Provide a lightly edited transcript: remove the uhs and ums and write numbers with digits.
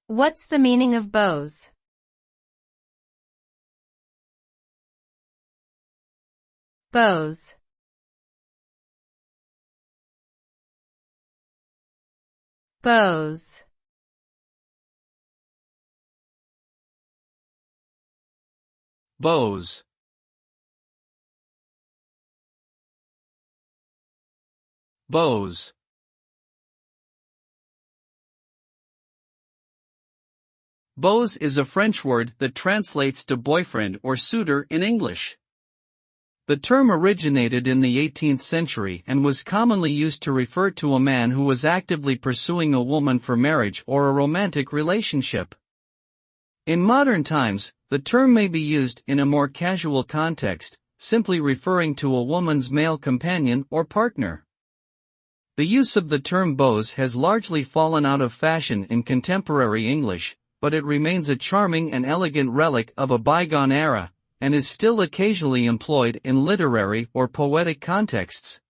What's the meaning of beaux? Beaux. Beaux. Beaux. Beaux. Beaux is a French word that translates to boyfriend or suitor in English. The term originated in the 18th century and was commonly used to refer to a man who was actively pursuing a woman for marriage or a romantic relationship. In modern times, the term may be used in a more casual context, simply referring to a woman's male companion or partner. The use of the term beaux has largely fallen out of fashion in contemporary English, but it remains a charming and elegant relic of a bygone era, and is still occasionally employed in literary or poetic contexts.